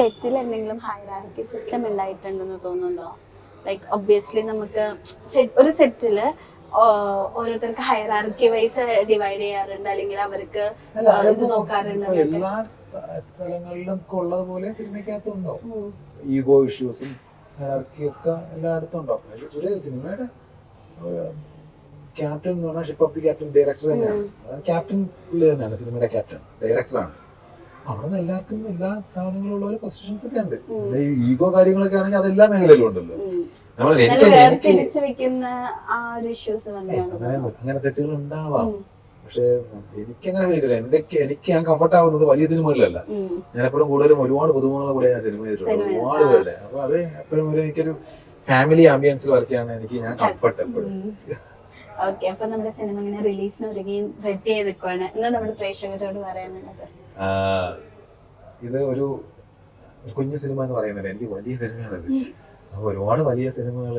സെറ്റിൽ എന്തെങ്കിലും hierarchy system ഉണ്ടായിട്ടുണ്ടെന്ന് തോന്നുന്നുണ്ടോ? Like obviously നമുക്ക് ഒരു സെറ്റില് ഓരോരുത്തർക്ക് ഹൈറാർക്കി വൈസ് ഡിവൈഡ് ചെയ്യാറുണ്ട്, അല്ലെങ്കിൽ അവർക്ക് ഇത് നോക്കാറുണ്ട്. എല്ലാ സ്ഥലങ്ങളിലും ഉള്ളതുപോലെ സിനിമയ്ക്കകത്തും ഉണ്ടാവും ഈഗോ ഇഷ്യൂസും ഹൈറാർക്കിയൊക്കെ എല്ലായിടത്തും ഉണ്ടാവും. പക്ഷെ ഒരു സിനിമയുടെ ക്യാപ്റ്റൻ എന്ന് പറഞ്ഞാൽ ship of the captain director തന്നെയാണ്. ക്യാപ്റ്റൻ പുള്ളി തന്നെയാണ്, സിനിമയുടെ ക്യാപ്റ്റൻ ഡയറക്ടറാണ്. അവിടെ നിന്ന് എല്ലാവർക്കും എല്ലാ സ്ഥാപനങ്ങളിലുള്ള ഒരു പൊസിഷൻസ് ഒക്കെ ഉണ്ട്. ഈ ഈഗോ കാര്യങ്ങളൊക്കെ ആണെങ്കിൽ അതെല്ലാ മേഖലയിലും ഉണ്ടല്ലോ. അങ്ങനെ സെറ്റുകൾ ഉണ്ടാവാം, പക്ഷെ എനിക്കങ്ങനെ ഫീലില്ല. എനിക്ക് ഞാൻ കംഫർട്ട് ആവുന്നത് വലിയ സിനിമകളിലല്ല. ഞാൻ എപ്പോഴും കൂടുതലും ഒരുപാട് പുതുമുഖങ്ങളെ കൂടെ ഞാൻ സിനിമ ചെയ്തിട്ടുണ്ട്, ഒരുപാട് പേരുടെ. അപ്പൊ അത് എപ്പോഴും എനിക്കൊരു ഫാമിലി ആംബിയൻസിൽ വർക്ക് ചെയ്യാണ് ഞാൻ കംഫർട്ട് എപ്പോഴും. ഓക്കെ, അപ്പൊ നമ്മുടെ സിനിമ ഇങ്ങനെ റിലീസിന് ഒരുങ്ങി റെഡി ചെയ്ത് നിൽക്കുവാണ്. എന്താ നമ്മുടെ പ്രേക്ഷകരോട് പറയാനുള്ളത്? ഇത് ഒരു കുഞ്ഞു സിനിമ എന്ന് പറയുന്നത് എനിക്ക് വലിയ സിനിമയാണത്. അപ്പൊ ഒരുപാട് വലിയ സിനിമകൾ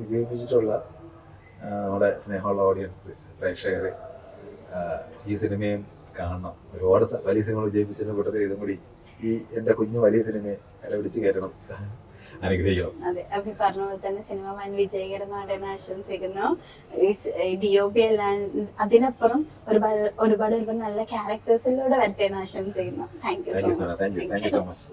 വിജയിപ്പിച്ചിട്ടുള്ള നമ്മുടെ സ്നേഹമുള്ള ഓഡിയൻസ് പ്രേക്ഷകര് ഈ സിനിമയും കാണണം. ഒരുപാട് വലിയ സിനിമകൾ വിജയിപ്പിച്ചതിന്റെ കൂട്ടത്തിൽ ഇതും കൂടി ഈ എന്റെ കുഞ്ഞു വലിയ സിനിമയെ വിളിച്ച് കയറ്റണം, അനുഗ്രഹിക്കണം. അതെ, അഭി പറഞ്ഞ പോലെ തന്നെ സിനിമ വൻ വിജയകരമായിട്ട് ആശംസിക്കുന്നു. DOP എല്ലാം അതിനപ്പുറം ഒരുപാട് നല്ല ക്യാരക്ടേഴ്സിലൂടെ വരട്ടെ എന്ന് ആശംസിക്കുന്നു. Thank you so much.